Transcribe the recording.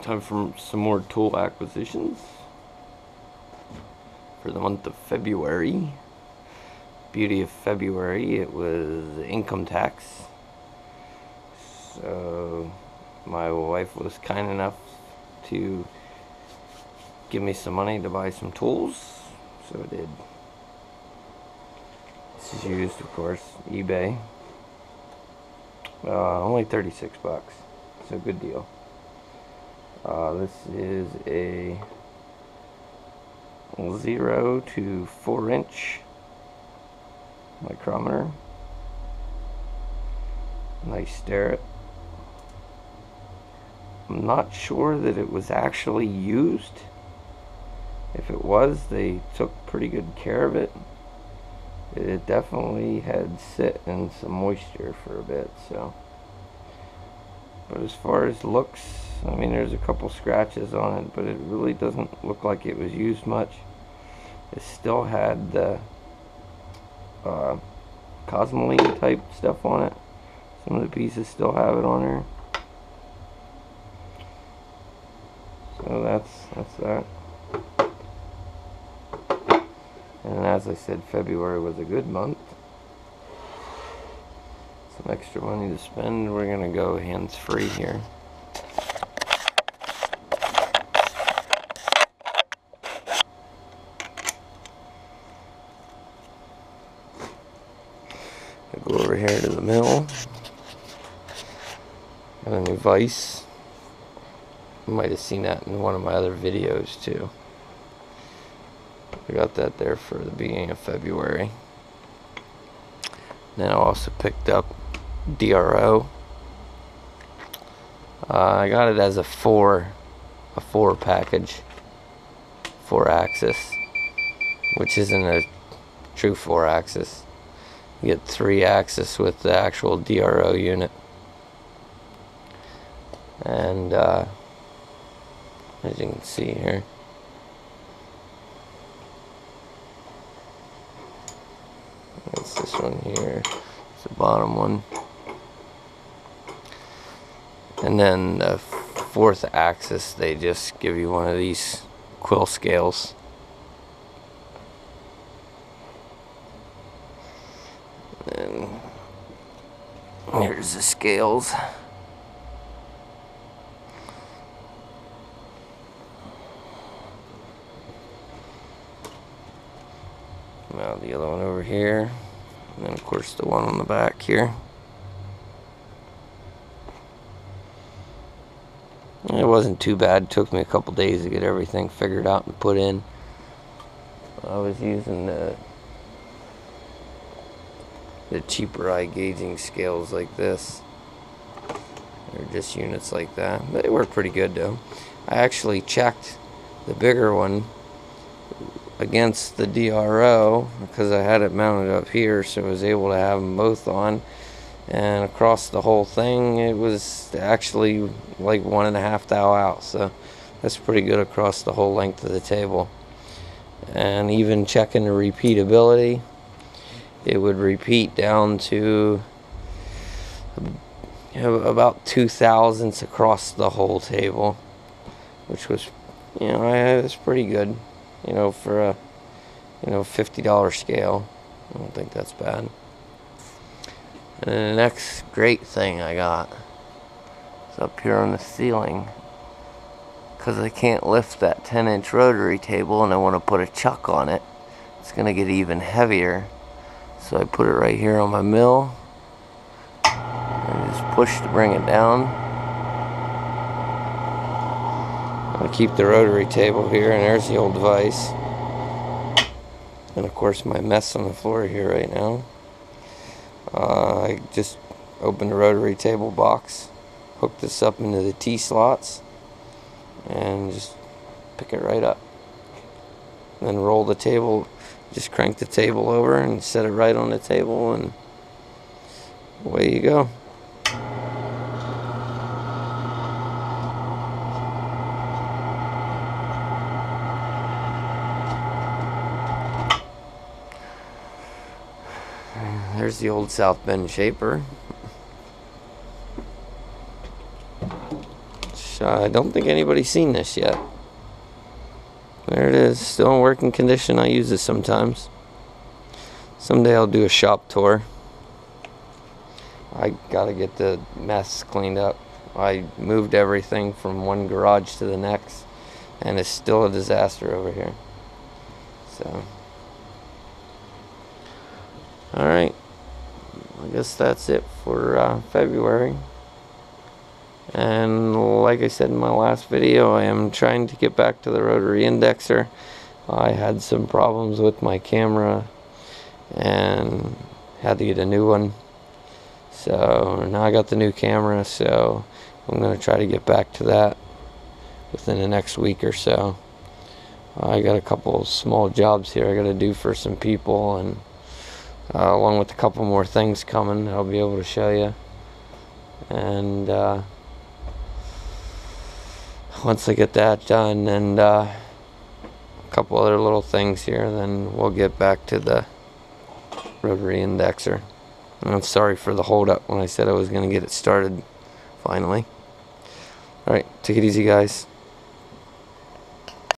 Time for some more tool acquisitions for the month of February. Beauty of February, it was income tax. So my wife was kind enough to give me some money to buy some tools, so I did. This is used, of course, eBay. Only 36 bucks, so good deal. This is a 0 to 4 inch micrometer. Nice Starrett. I'm not sure that it was actually used. If it was, they took pretty good care of it. It definitely had sit in some moisture for a bit, so. But as far as looks, I mean, there's a couple scratches on it, but it really doesn't look like it was used much. It still had the cosmoline type stuff on it. Some of the pieces still have it on there. So that's that. And as I said, February was a good month. Some extra money to spend. We're gonna go hands-free here. I'll go over here to the mill. Got a new vise. You might have seen that in one of my other videos too. I got that there for the beginning of February. Then I also picked up DRO. I got it as a 4 package, 4-axis, which isn't a true 4-axis. You get 3-axis with the actual DRO unit. And as you can see here, that's this one here. It's the bottom one. And then the 4th axis, they just give you one of these quill scales. And here's the scales. Now the other one over here, and then of course the one on the back here. It wasn't too bad. It took me a couple days to get everything figured out and put in. I was using the cheaper eye gauging scales like this. They're just units like that. They work pretty good though. I actually checked the bigger one against the DRO because I had it mounted up here, so I was able to have them both on, and across the whole thing it was actually like 1.5 thou out, so that's pretty good across the whole length of the table. And even checking the repeatability, it would repeat down to about 2 thousandths across the whole table, which was, it's pretty good. For a, $50 scale. I don't think that's bad. And then the next great thing I got is up here on the ceiling. Because I can't lift that 10-inch rotary table and I want to put a chuck on it. It's going to get even heavier. So I put it right here on my mill. And just push to bring it down. I keep the rotary table here, and there's the old vise. And of course my mess on the floor here right now. I just opened the rotary table box, hook this up into the T-slots, and just pick it right up. And then roll the table, just crank the table over and set it right on the table, and away you go. There's the old South Bend shaper. I don't think anybody's seen this yet. There it is, still in working condition. I use this sometimes. Someday I'll do a shop tour. I gotta get the mess cleaned up. I moved everything from one garage to the next, and it's still a disaster over here. So, alright, I guess that's it for February. And like I said in my last video, I am trying to get back to the rotary indexer. I had some problems with my camera and had to get a new one. So now I got the new camera, so I'm going to try to get back to that within the next week or so. I got a couple small jobs here I got to do for some people, and along with a couple more things coming I'll be able to show you. And once I get that done and a couple other little things here, then we'll get back to the rotary indexer. And I'm sorry for the hold up when I said I was going to get it started finally. Alright, take it easy guys.